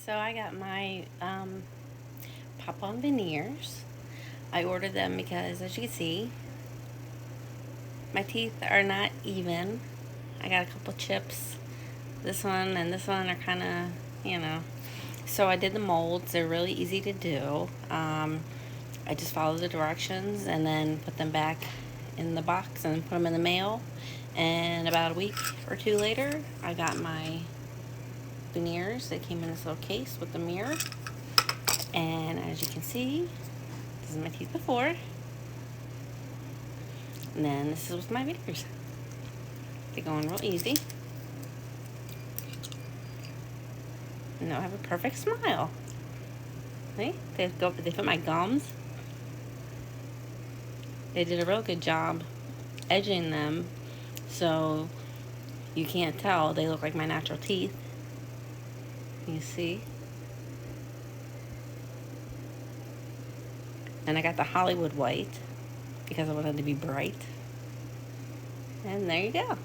So I got my pop-on veneers. I ordered them because, as you can see, my teeth are not even. I got a couple chips. This one and this one are kind of, So I did the molds. They're really easy to do. I just followed the directions and then put them back in the box and put them in the mail. And about a week or two later, I got my veneers. They came in this little case with the mirror. And as you can see, this is my teeth before. And then this is with my veneers. They go in real easy. And now I have a perfect smile. See? They fit my gums. They did a real good job edging them so you can't tell they look like my natural teeth. You see? And I got the Hollywood white because I wanted to be bright. And there you go.